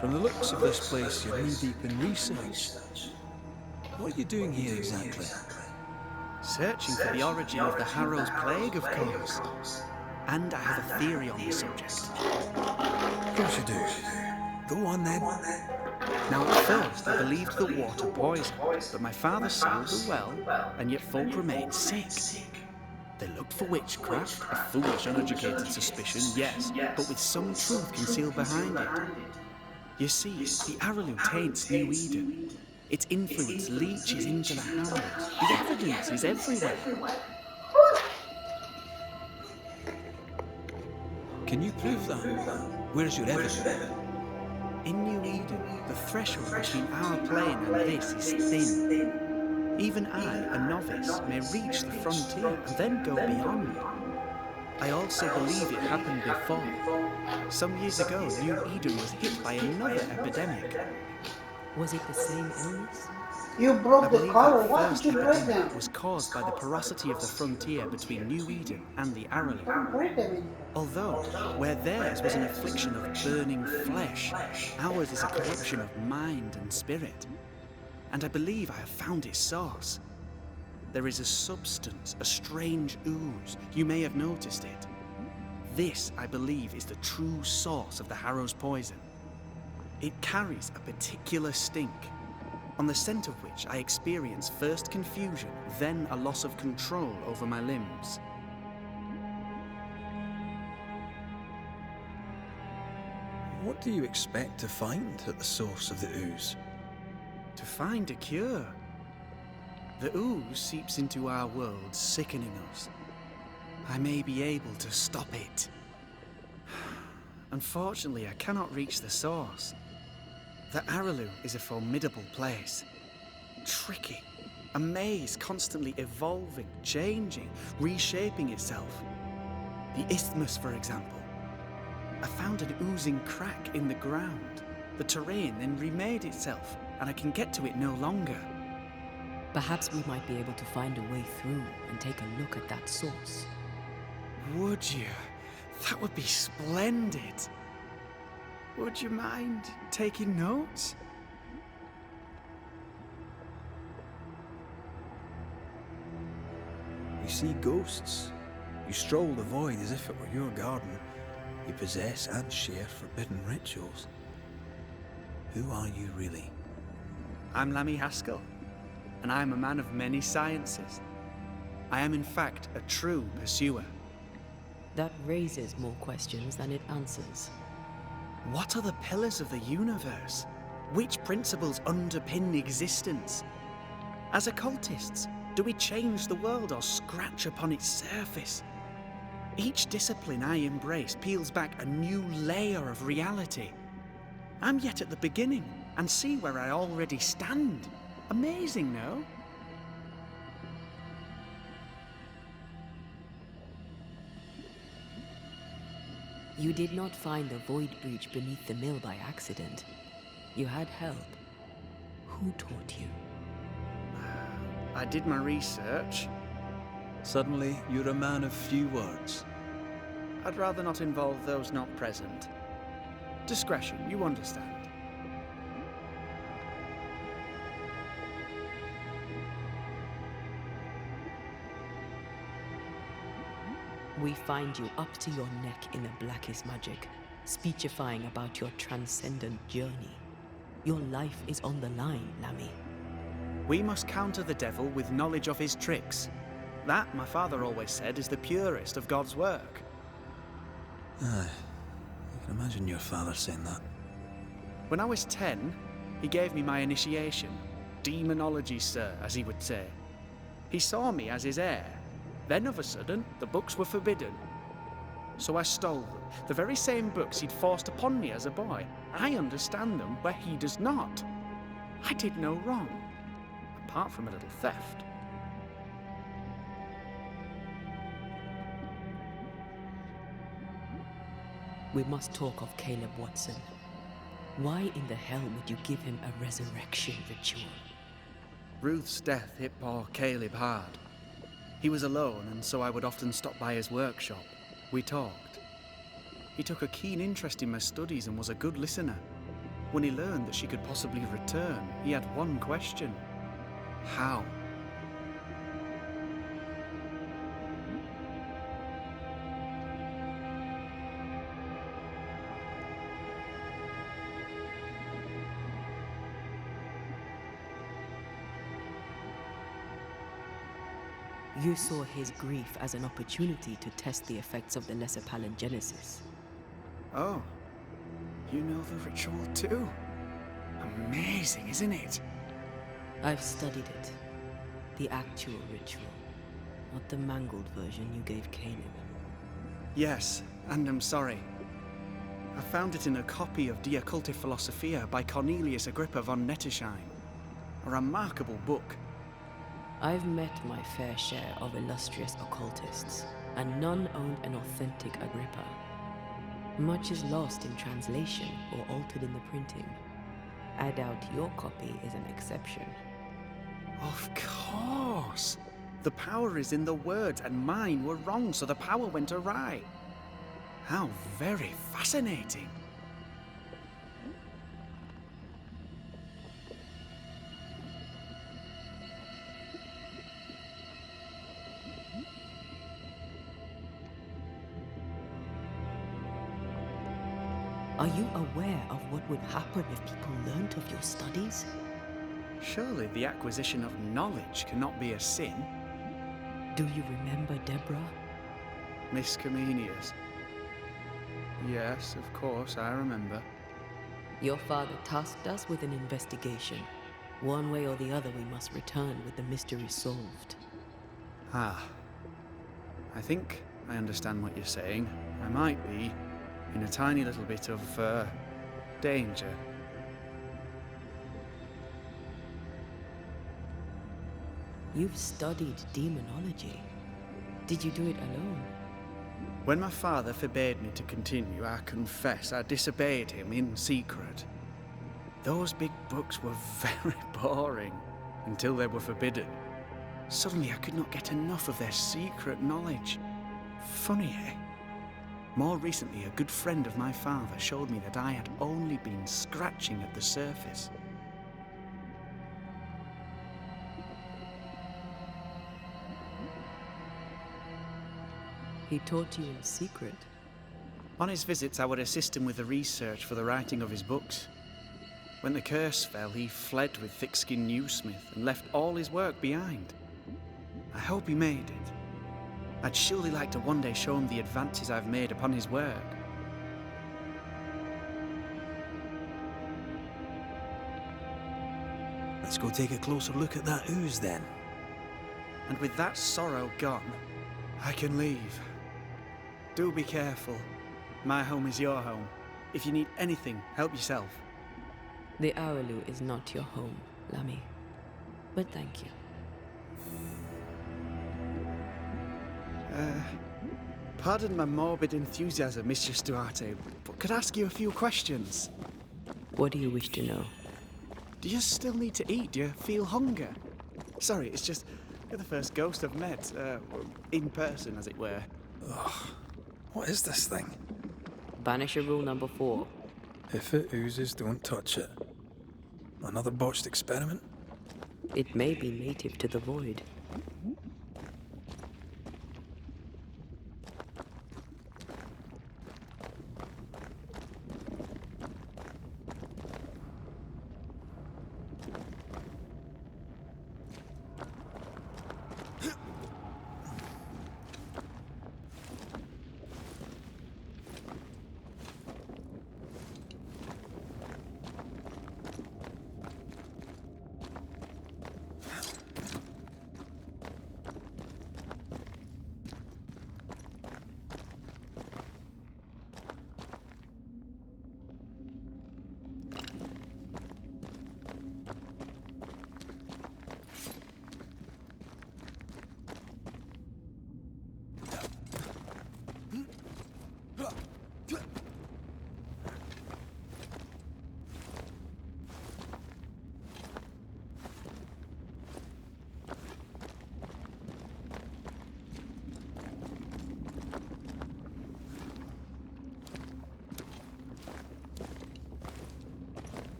From the looks of this place, you're knee-deep in research. What are you doing here exactly? Searching for the origin of the Harrow's plague, of course. And I have a theory on the subject. Of course you do. Go on then. Now at first I believed the water poison, but my father sealed the well, and yet folk remained sick. They looked for witchcraft, a foolish, uneducated suspicion, yes, but with some truth concealed behind it. You see, the Araloo taints New Eden. Its influence leaches into the Harrows. The evidence is everywhere. Can you prove that? Where's your evidence? In New Eden, the threshold between our plane and this is thin. Even I, a novice, may reach the frontier and then go beyond. I also believe it happened before. Some years ago, New Eden was hit by another epidemic. Was it the same illness? You broke the collar. That Why first did you break epidemic them? was caused by the porosity of the frontier between New Eden and the Araloo. Don't break them. Although, where theirs was an affliction of burning flesh, ours is a corruption of mind and spirit. And I believe I have found its source. There is a substance, a strange ooze. You may have noticed it. This, I believe, is the true source of the Harrow's poison. It carries a particular stink, on the scent of which I experience first confusion, then a loss of control over my limbs. What do you expect to find at the source of the ooze? To find a cure. The ooze seeps into our world, sickening us. I may be able to stop it. Unfortunately, I cannot reach the source. The Araloo is a formidable place. Tricky. A maze constantly evolving, changing, reshaping itself. The isthmus, for example. I found an oozing crack in the ground. The terrain then remade itself, and I can get to it no longer. Perhaps we might be able to find a way through and take a look at that source. Would you? That would be splendid. Would you mind taking notes? You see ghosts. You stroll the void as if it were your garden. You possess and share forbidden rituals. Who are you really? I'm Lammy Haskell, and I'm a man of many sciences. I am in fact a true pursuer. That raises more questions than it answers. What are the pillars of the universe? Which principles underpin existence? As occultists, do we change the world or scratch upon its surface? Each discipline I embrace peels back a new layer of reality. I'm yet at the beginning and see where I already stand. Amazing, no? You did not find the void breach beneath the mill by accident. You had help. Who taught you? I did my research. Suddenly, you're a man of few words. I'd rather not involve those not present. Discretion, you understand. We find you up to your neck in the blackest magic, speechifying about your transcendent journey. Your life is on the line, Lammy. We must counter the devil with knowledge of his tricks. That, my father always said, is the purest of God's work. Aye. I can imagine your father saying that. When I was 10, he gave me my initiation. Demonology, sir, as he would say. He saw me as his heir. Then, of a sudden, the books were forbidden. So I stole them, the very same books he'd forced upon me as a boy. I understand them where he does not. I did no wrong, apart from a little theft. We must talk of Caleb Watson. Why in the hell would you give him a resurrection ritual? Ruth's death hit poor Caleb hard. He was alone, and so I would often stop by his workshop. We talked. He took a keen interest in my studies and was a good listener. When he learned that she could possibly return, he had one question. How? You saw his grief as an opportunity to test the effects of the lesser palingenesis. Oh, you know the ritual too? Amazing, isn't it? I've studied it. The actual ritual, not the mangled version you gave Kanan. Yes, and I'm sorry. I found it in a copy of De Occulti Philosophia by Cornelius Agrippa von Nettesheim. A remarkable book. I've met my fair share of illustrious occultists, and none owned an authentic Agrippa. Much is lost in translation or altered in the printing. I doubt your copy is an exception. Of course! The power is in the words, and mine were wrong, so the power went awry. How very fascinating! Are you aware of what would happen if people learnt of your studies? Surely the acquisition of knowledge cannot be a sin. Do you remember Deborah? Miss Comenius. Yes, of course, I remember. Your father tasked us with an investigation. One way or the other, we must return with the mystery solved. Ah. I think I understand what you're saying. I might be in a tiny little bit of, danger. You've studied demonology. Did you do it alone? When my father forbade me to continue, I confess I disobeyed him in secret. Those big books were very boring until they were forbidden. Suddenly I could not get enough of their secret knowledge. Funny, eh? More recently, a good friend of my father showed me that I had only been scratching at the surface. He taught you in secret. On his visits, I would assist him with the research for the writing of his books. When the curse fell, he fled with thick-skinned newsmith and left all his work behind. I hope he made it. I'd surely like to one day show him the advances I've made upon his work. Let's go take a closer look at that ooze then. And with that sorrow gone, I can leave. Do be careful. My home is your home. If you need anything, help yourself. The Awalu is not your home, Lamy. But thank you. Pardon my morbid enthusiasm, Mistress Duarte, but could I ask you a few questions? What do you wish to know? Do you still need to eat? Do you feel hunger? Sorry, it's just, you're the first ghost I've met, in person, as it were. Ugh. What is this thing? Banisher rule number 4. If it oozes, don't touch it. Another botched experiment? It may be native to the void.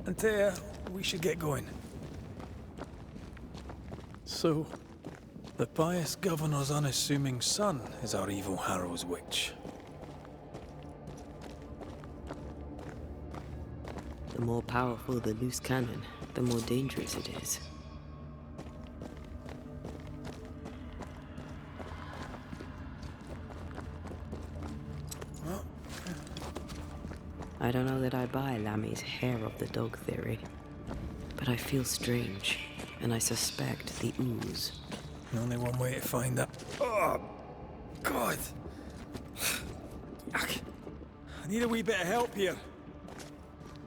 Antea, we should get going. So, the pious governor's unassuming son is our evil Harrow's witch. The more powerful the loose cannon, the more dangerous it is. I don't know that I buy Lammy's hair of the dog theory, but I feel strange, and I suspect the ooze. Only one way to find that. Oh, God! I need a wee bit of help here.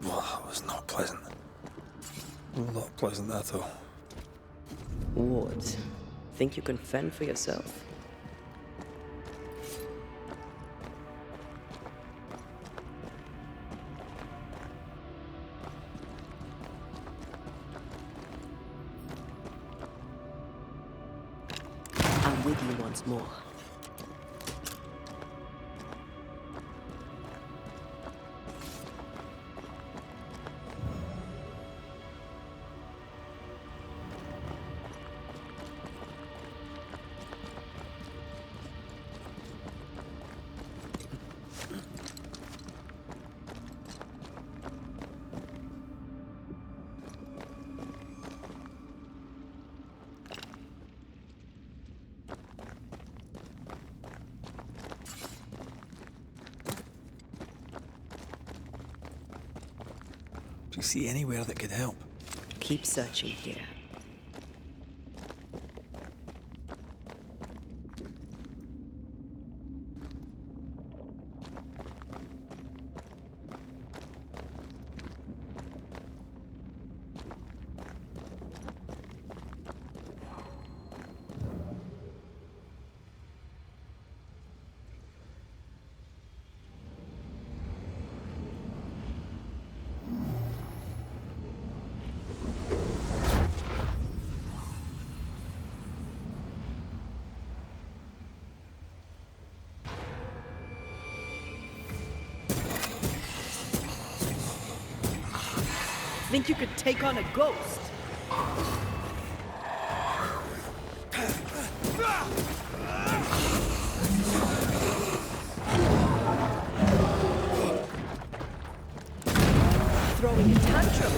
Well, that was not pleasant. Not pleasant at all. Wards, think you can fend for yourself? I'm with you once more. Do you see anywhere that could help? Keep searching here. Think you could take on a ghost? Throwing a tantrum.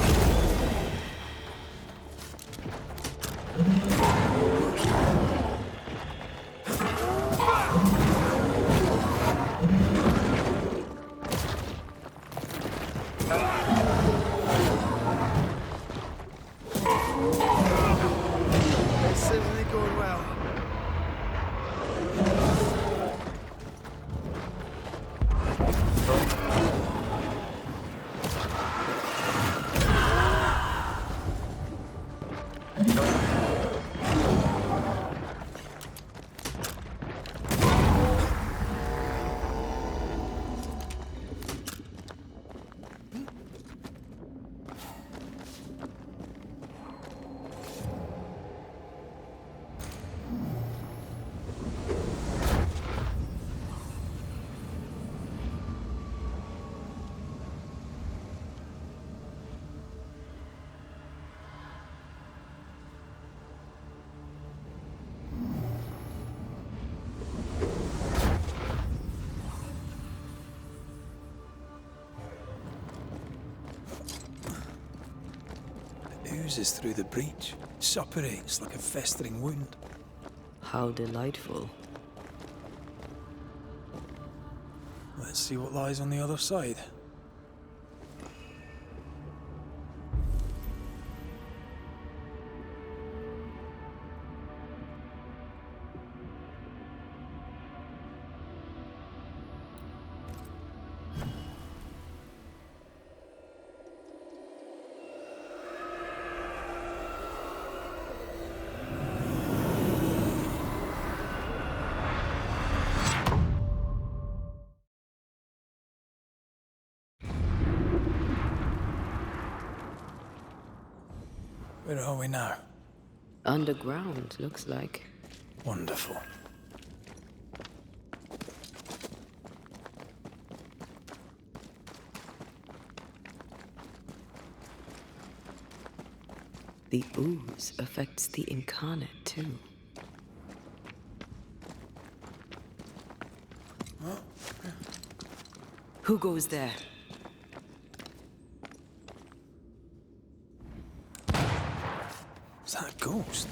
Oozes through the breach, suppurates like a festering wound. How delightful. Let's see what lies on the other side. Where are we now? Underground, looks like. Wonderful. The ooze affects the incarnate too. Who goes there? Is that a ghost?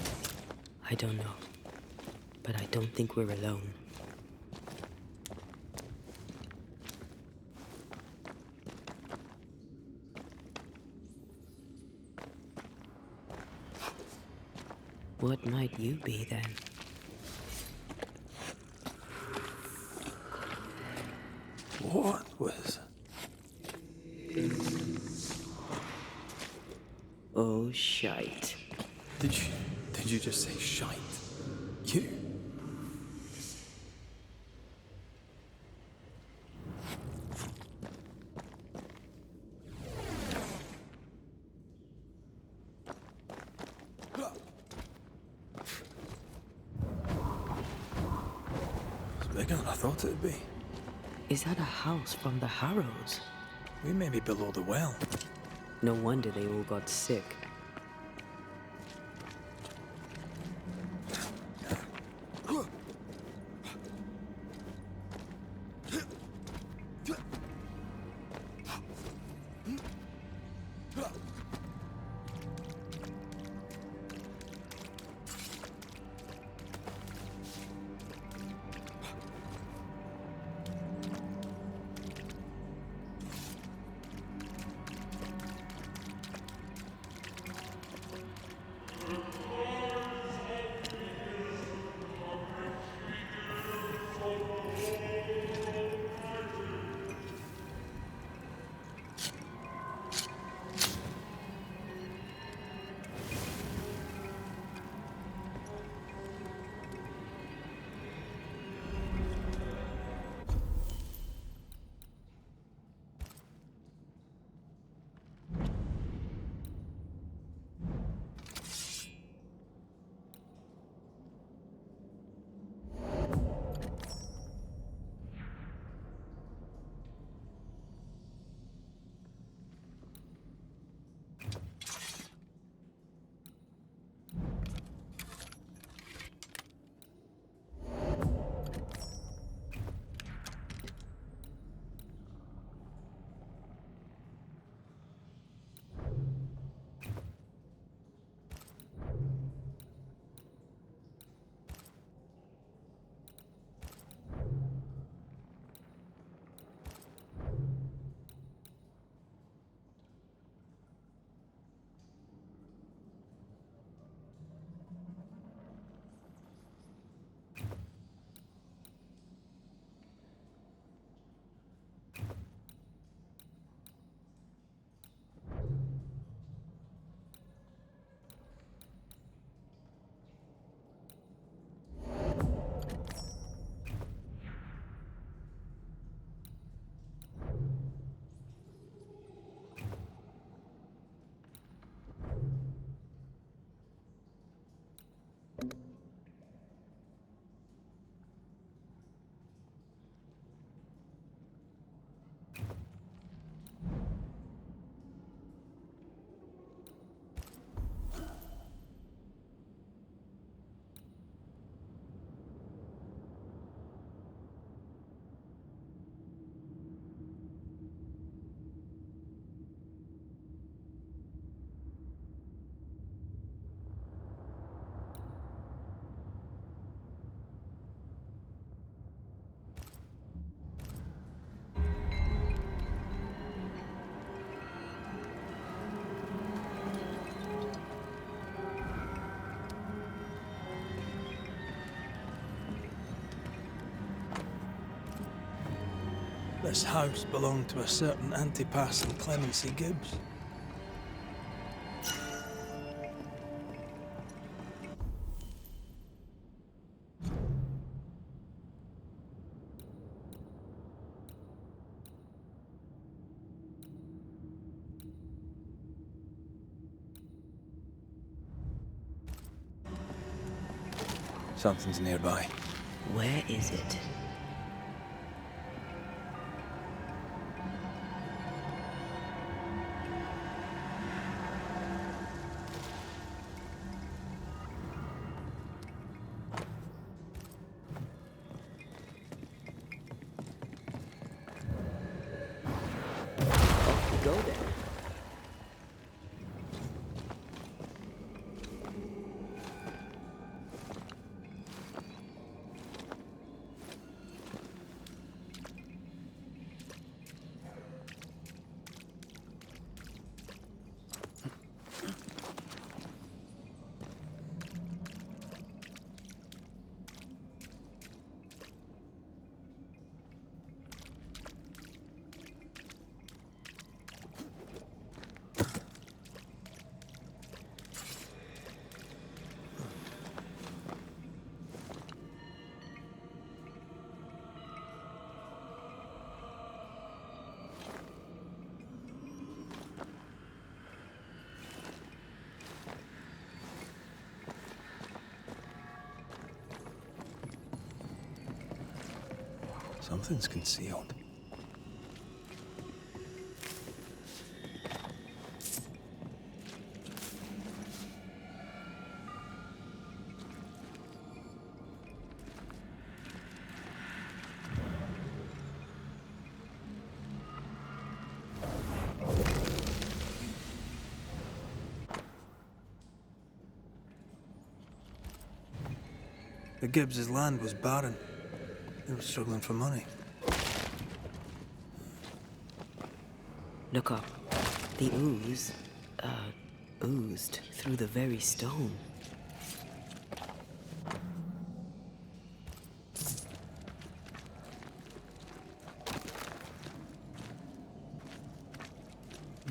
I don't know. But I don't think we're alone. What might you be then? What was... Oh, shite. Did you just say shite? You? It's bigger than I thought it'd be. Is that a house from the Harrows? We may be below the well. No wonder they all got sick. This house belonged to a certain Antipas and Clemency Gibbs. Something's nearby. Where is it? go there. Something's concealed. The Gibbs' land was barren. They were struggling for money. Look up. The ooze, oozed through the very stone.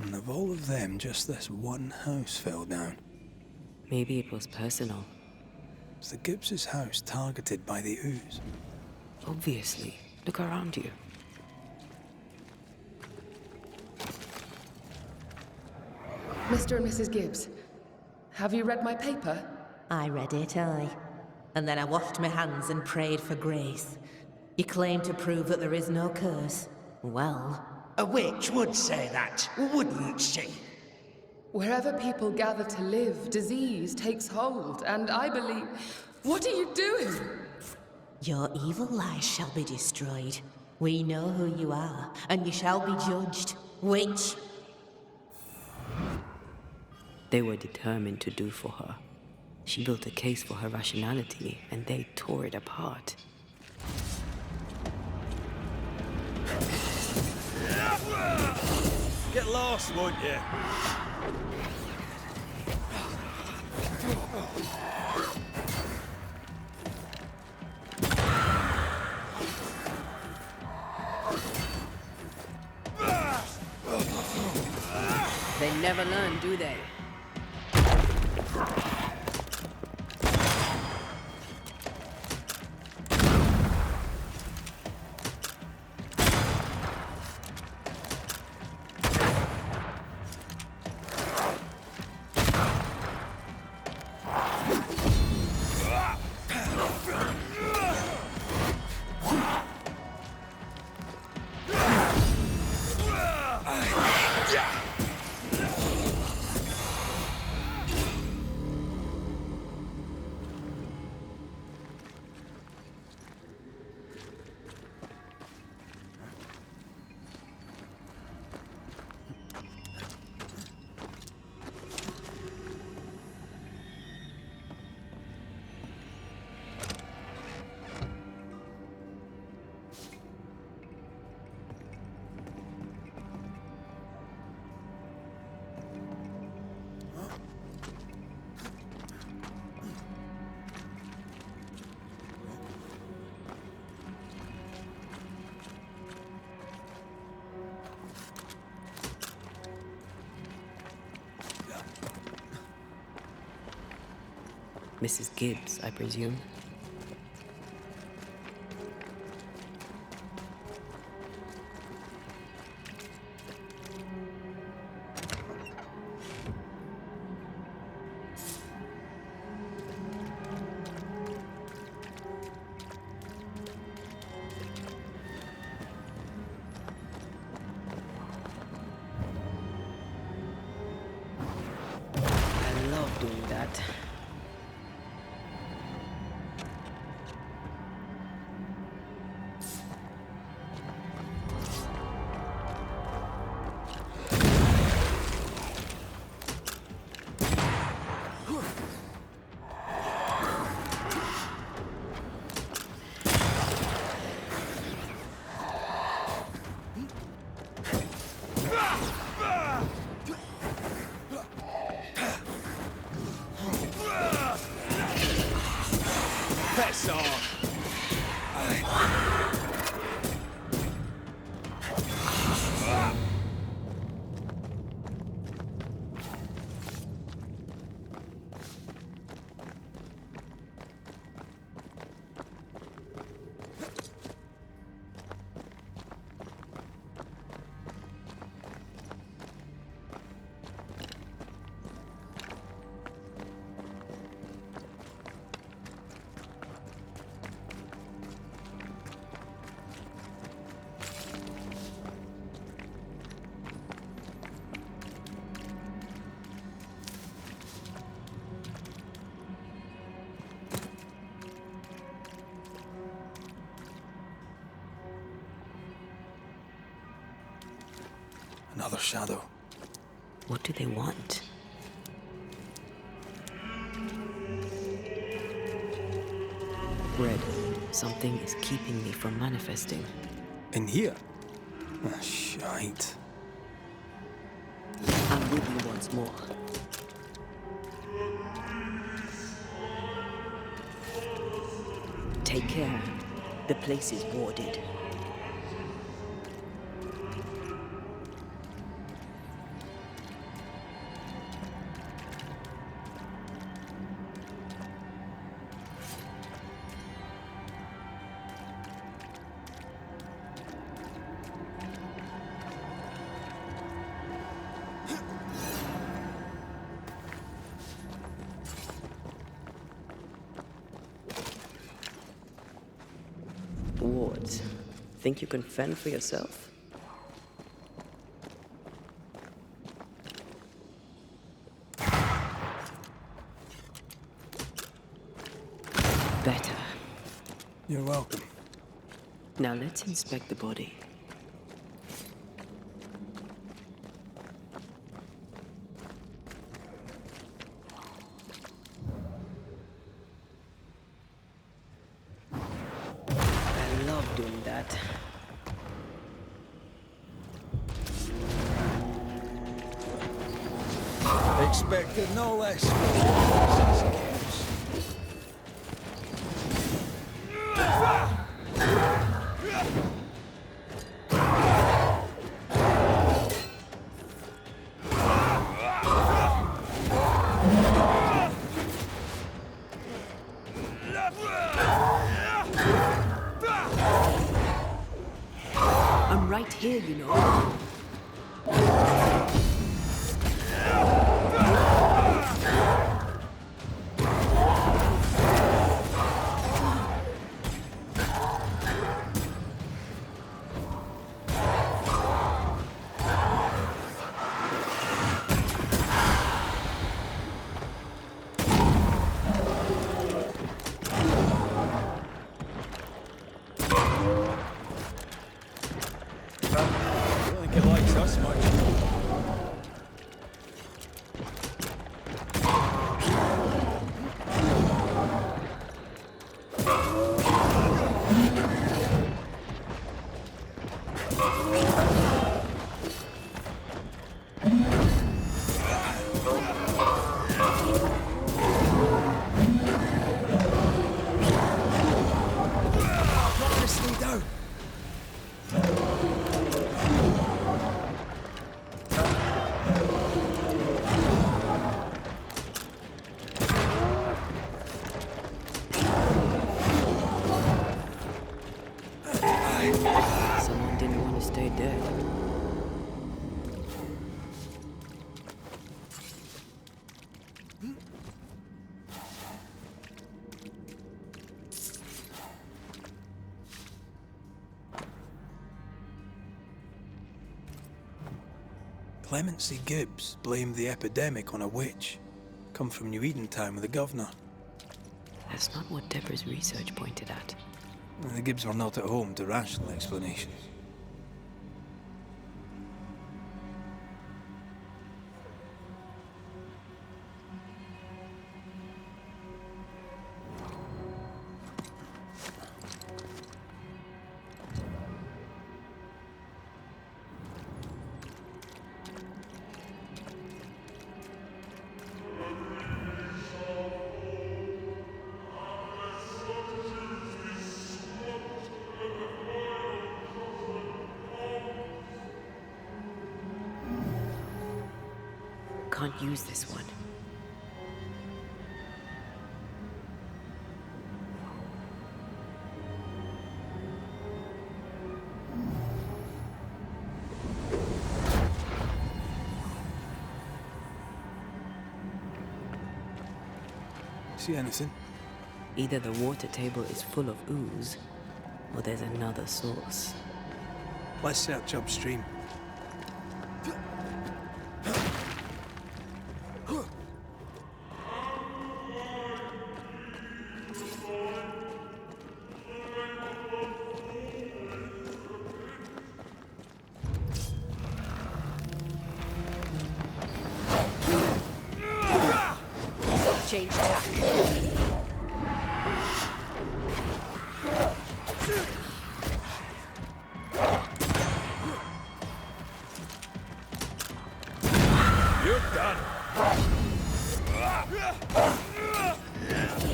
And of all of them, just this one house fell down. Maybe it was personal. Was the Gibbs' house targeted by the ooze? Obviously. Look around you. Mr. and Mrs. Gibbs, have you read my paper? I read it, aye. And then I washed my hands and prayed for grace. You claim to prove that there is no curse. Well, A witch would say that, wouldn't she? Wherever people gather to live, disease takes hold, and I believe... What are you doing? your evil lies shall be destroyed. We know who you are, and you shall be judged. Witch! They were determined to do for her. She built a case for her rationality, and they tore it apart. Get lost, won't you? They never learn, do they? Mrs. Gibbs, I presume. I love doing that. Another shadow. What do they want? Red, something is keeping me from manifesting. In here? Ah, shite. I'm with you once more. Take care. The place is warded. Wards, think you can fend for yourself? Better. You're welcome. Now let's inspect the body. I love doing that. Expected no less. I'm right here, you know. I don't think it likes us much. Honestly, though. Someone didn't want to stay dead. Clemency Gibbs blamed the epidemic on a witch. Come from New Eden Town with the governor. That's not what Deborah's research pointed at. The Gibbs were not at home to rational explanations. Can't use this one. See anything? Either the water table is full of ooze, or there's another source. Let's search upstream. change tack. You're done.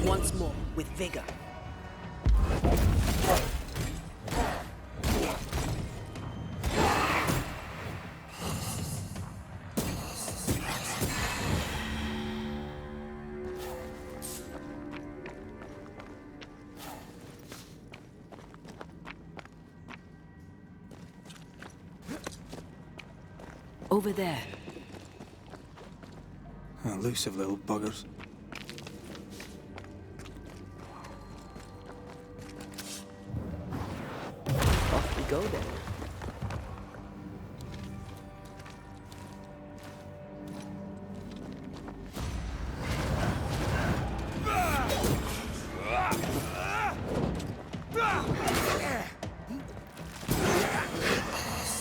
Once more, with vigor. Over there. Elusive little buggers. Off we go then.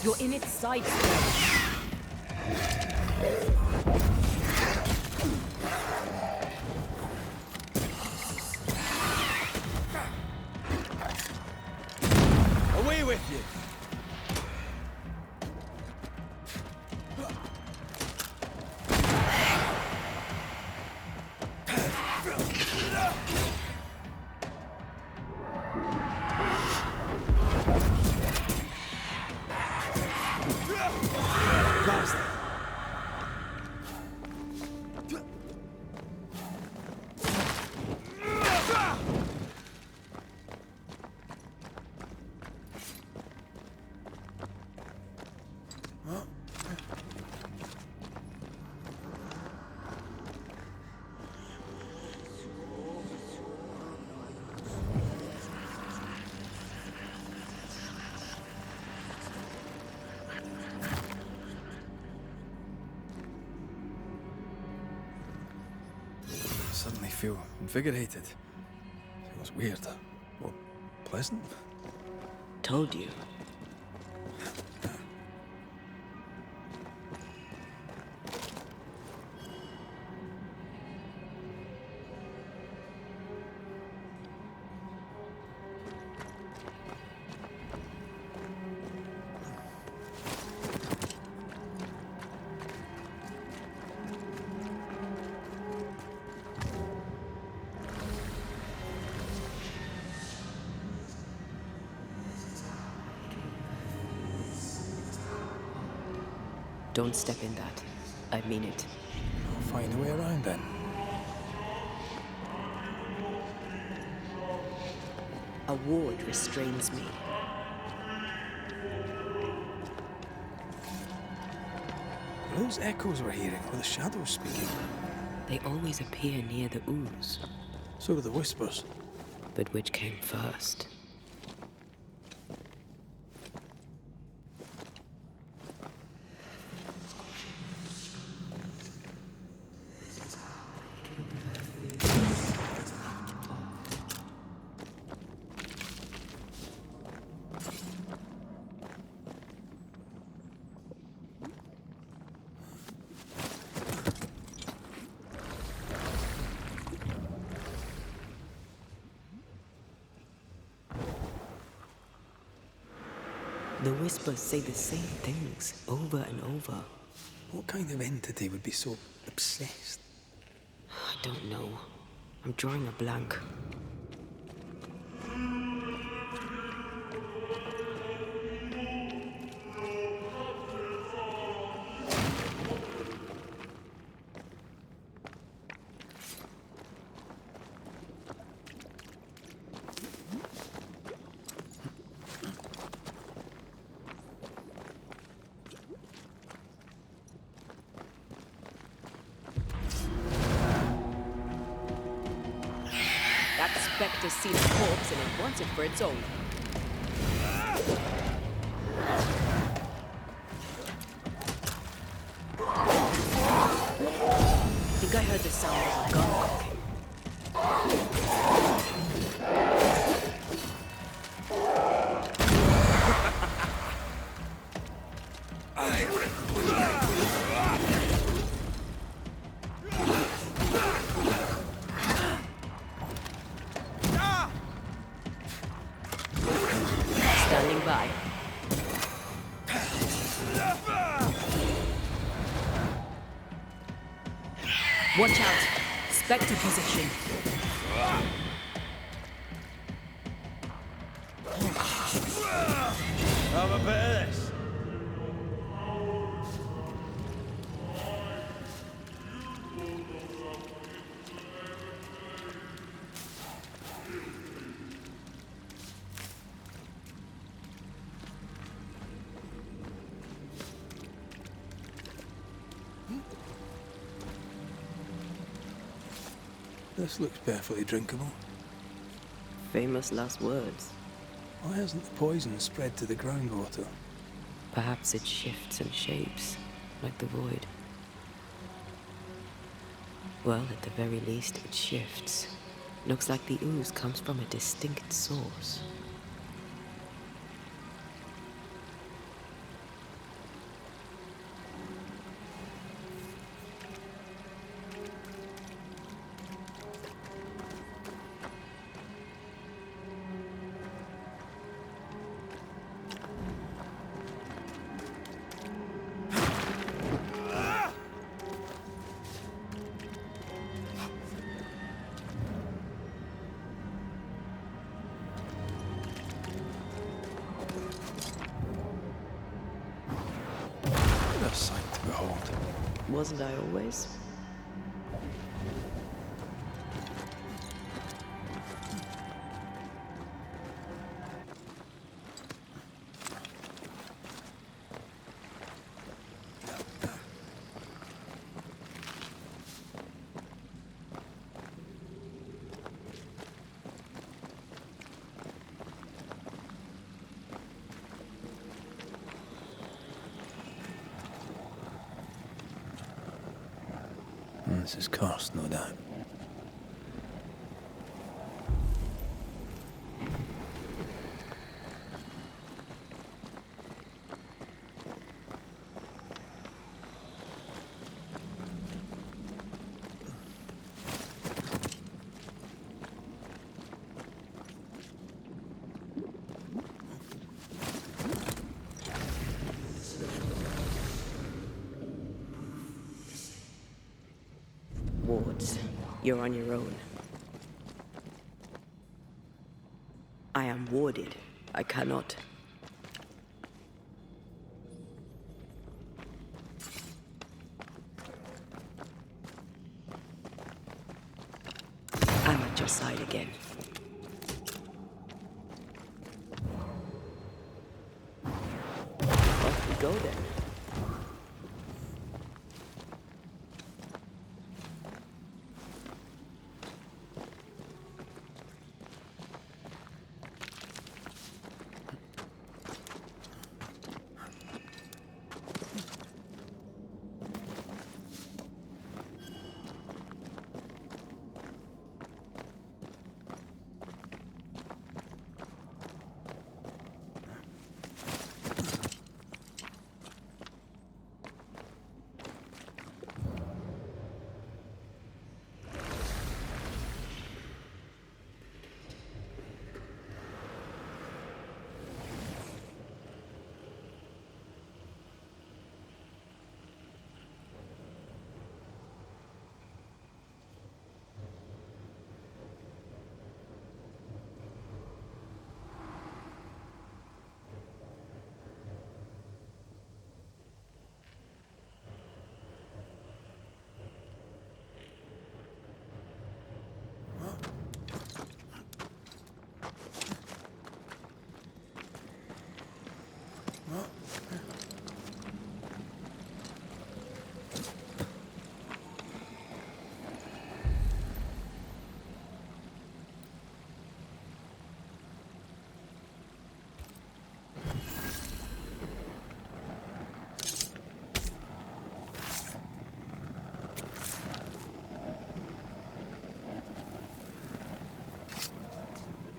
You're in its sights. Away with you! Blast them. Suddenly feel invigorated. Feels weird. Or pleasant. Told you. Don't step in that. I mean it. I'll find a way around then. A ward restrains me. Are those echoes we're hearing, or the shadows speaking? They always appear near the ooze. So do the whispers. But which came first? The whispers say the same things over and over. What kind of entity would be so obsessed? I don't know. I'm drawing a blank. That specter's seen a corpse and it wants it for its own. I think I heard the sound of a gun cocking. Watch out! Spectre position. Have a bit of this. This looks perfectly drinkable. Famous last words. Why hasn't the poison spread to the groundwater? Perhaps it shifts and shapes, like the void. Well, at the very least, it shifts. Looks like the ooze comes from a distinct source. A sight to behold. Wasn't I always? This is cursed, no doubt. Wards, you're on your own. I am warded. I cannot. I'm at your side again. Off we go then.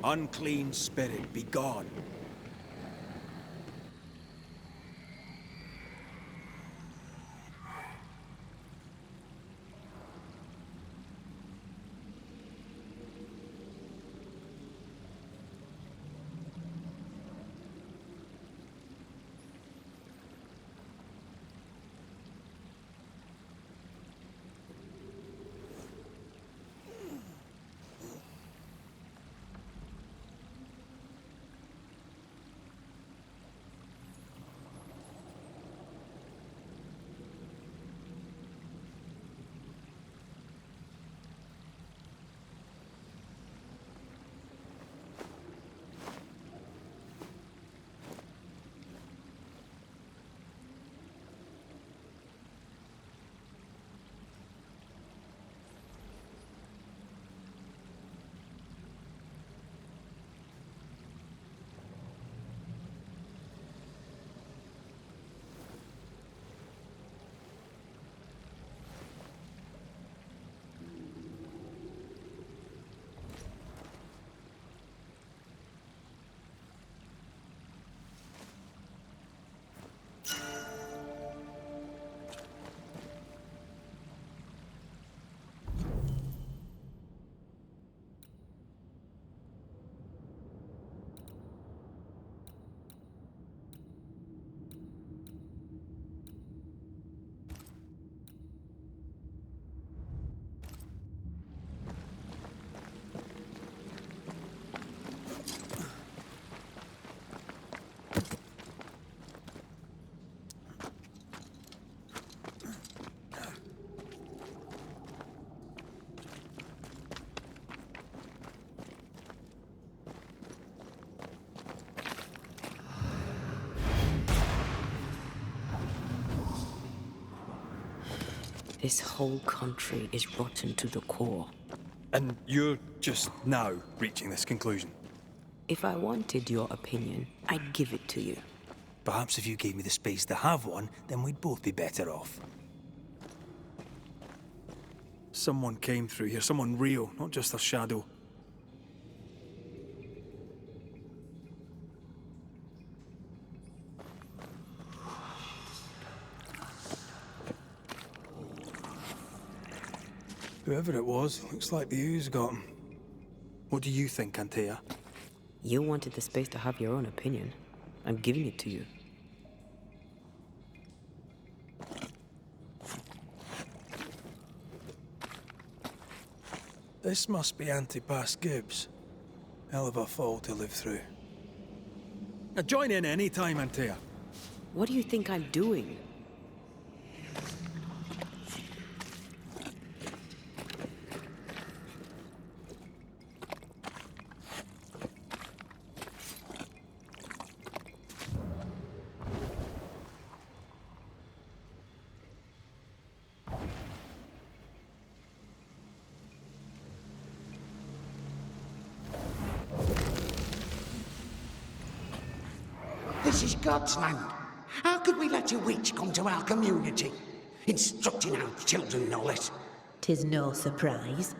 Unclean spirit, be gone. This whole country is rotten to the core. And you're just now reaching this conclusion? If I wanted your opinion, I'd give it to you. Perhaps if you gave me the space to have one, then we'd both be better off. Someone came through here, someone real, not just a shadow. Whoever it was, looks like the ooze got him. What do you think, Antea? You wanted the space to have your own opinion. I'm giving it to you. This must be Antipas Gibbs. Hell of a fall to live through. Now join in any time, Antea. What do you think I'm doing? This is God's land. How could we let a witch come to our community? Instructing our children, no less. 'Tis no surprise.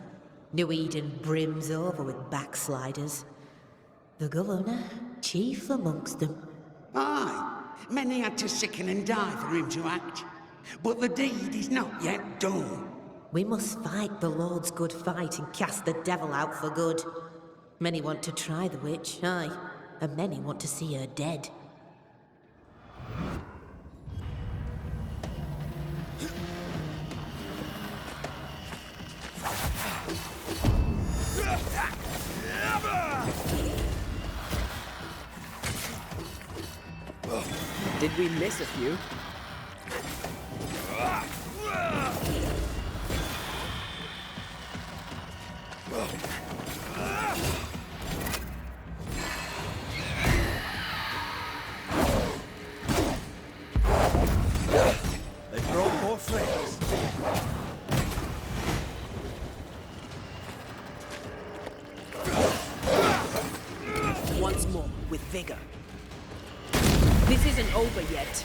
New Eden brims over with backsliders. The governor, chief amongst them. Aye, many had to sicken and die for him to act. But the deed is not yet done. We must fight the Lord's good fight and cast the devil out for good. Many want to try the witch, aye, and many want to see her dead. Did we miss a few? They brought more friends. Once more, with vigor. This isn't over yet.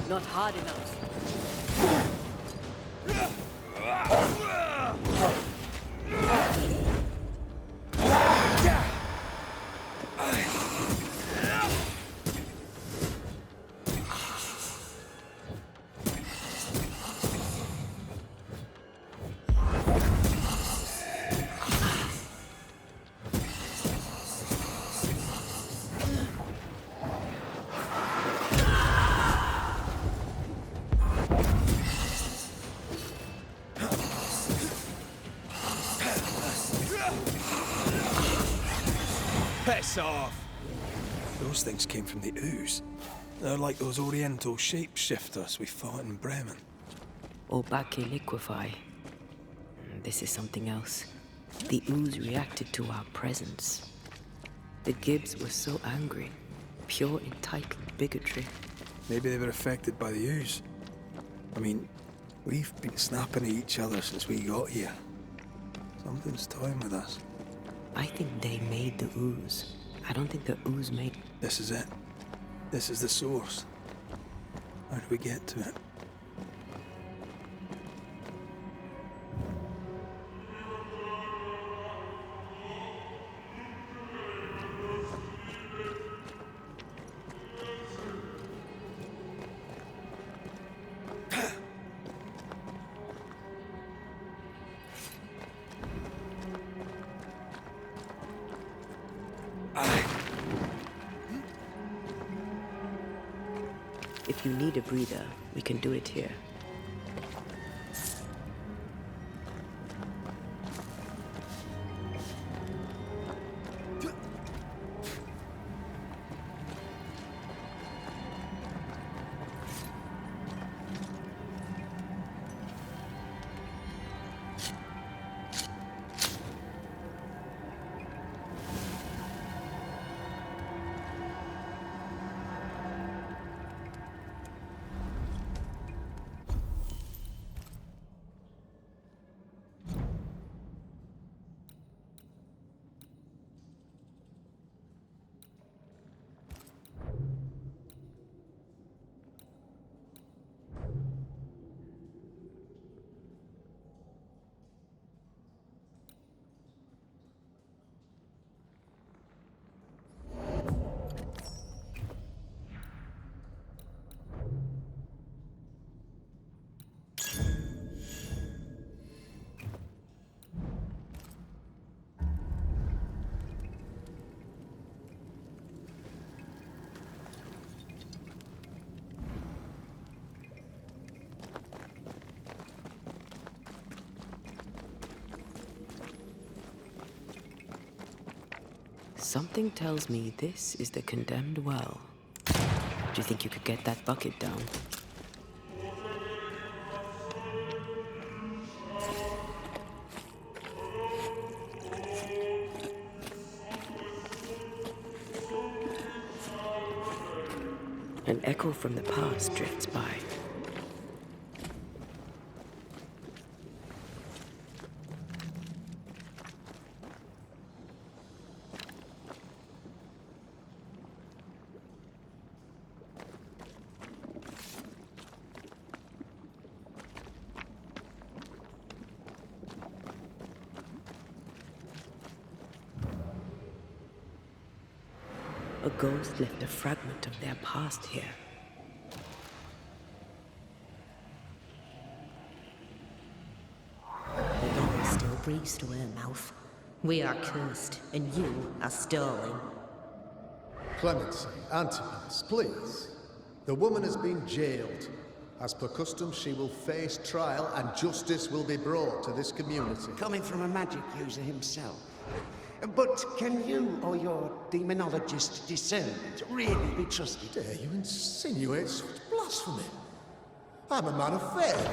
Not hard enough. Piss off! Those things came from the ooze. They're like those oriental shapeshifters we fought in Bremen. Obake liquefy. This is something else. The ooze reacted to our presence. The Gibbs were so angry. Pure entitled bigotry. Maybe they were affected by the ooze. I mean, we've been snapping at each other since we got here. Something's toying with us. I think they made the ooze. I don't think the ooze made... This is it. This is the source. How do we get to it? If you need a breather, we can do it here. Something tells me this is the condemned well. Do you think you could get that bucket down? An echo from the past drifts by. A ghost left a fragment of their past here. The door still breathes to her mouth. We are cursed, and you are stolen. Clemency, Antipas, please. The woman has been jailed. As per custom, she will face trial and justice will be brought to this community. Coming from a magic user himself. But can you or your demonologist discernment really be trusted? Dare you insinuate such blasphemy? I'm a man of faith.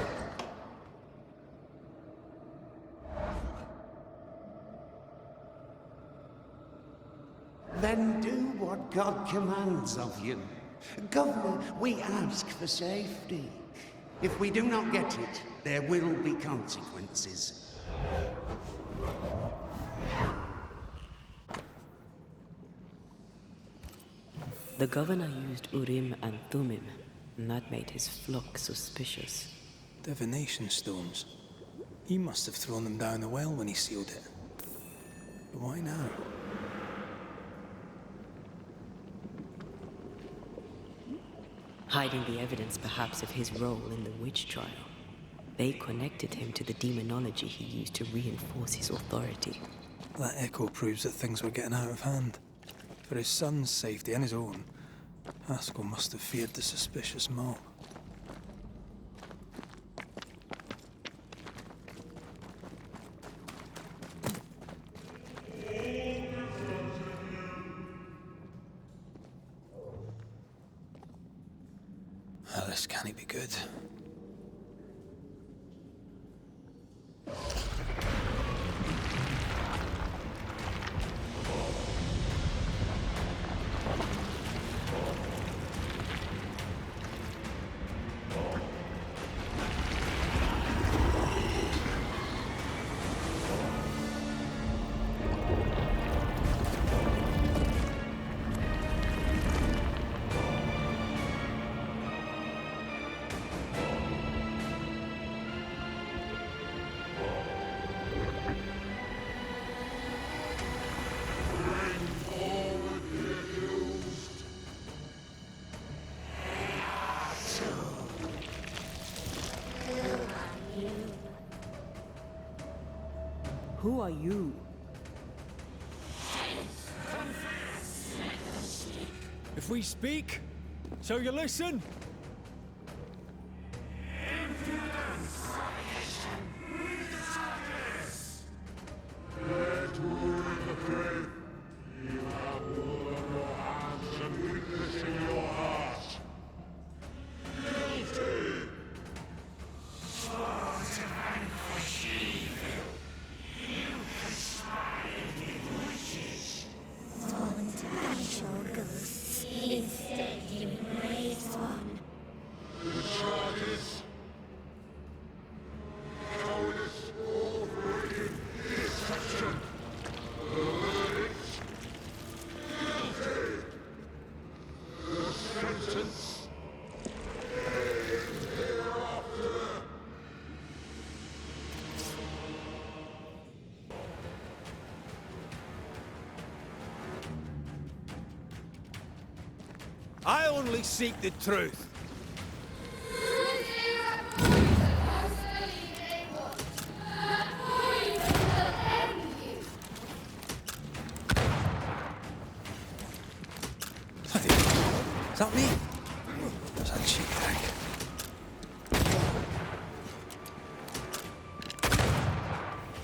Then do what God commands of you. Governor, we ask for safety. If we do not get it, there will be consequences. The governor used Urim and Thummim, and that made his flock suspicious. Divination stones. He must have thrown them down the well when he sealed it. But why now? Hiding the evidence perhaps of his role in the witch trial. They connected him to the demonology he used to reinforce his authority. That echo proves that things were getting out of hand. For his son's safety and his own, Haskell must have feared the suspicious mob. This can't be good. Who are you? If we speak, so you listen? I only seek the truth. Is that me? What's that cheap thing?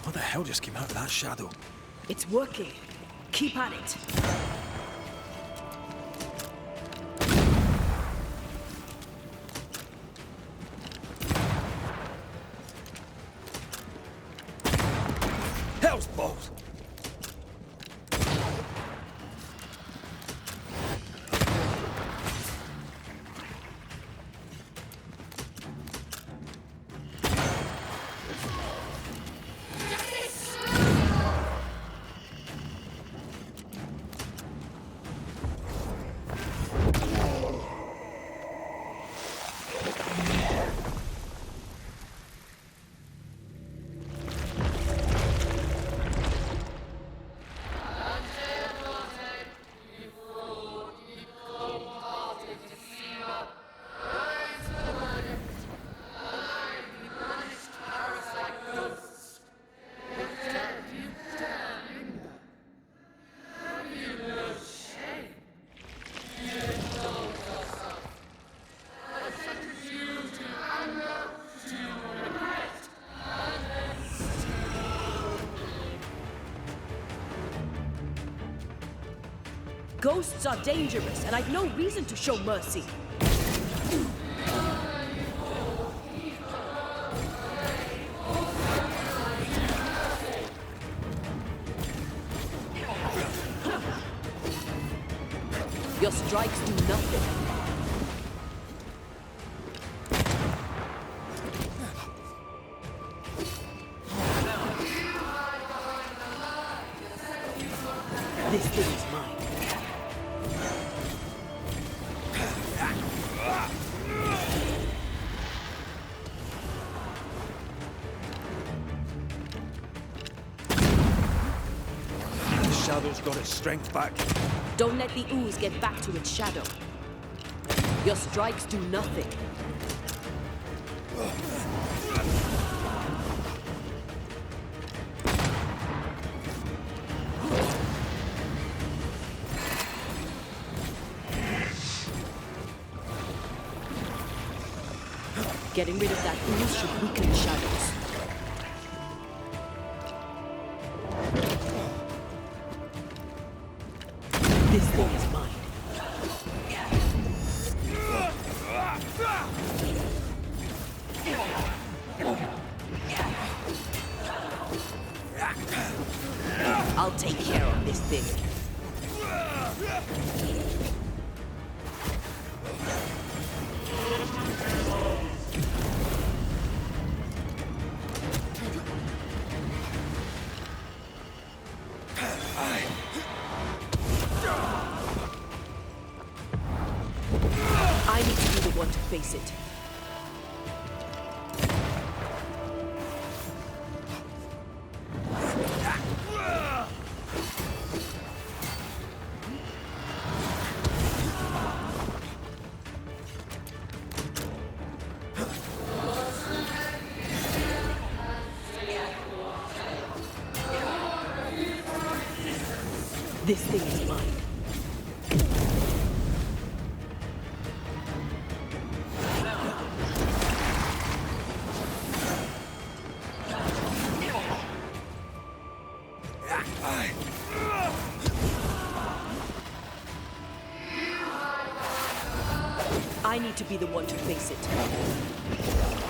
What the hell just came out of that shadow? It's working. Keep at it. Hell's balls! Ghosts are dangerous, and I've no reason to show mercy. Your strikes do nothing. This thing is mine. The shadow's got its strength back. Don't let the ooze get back to its shadow. Your strikes do nothing. Getting rid of that ooze should weaken the shadows. This thing is mine. I'll take care of this thing. I need to be the one to face it. This thing is mine. I need to be the one to face it.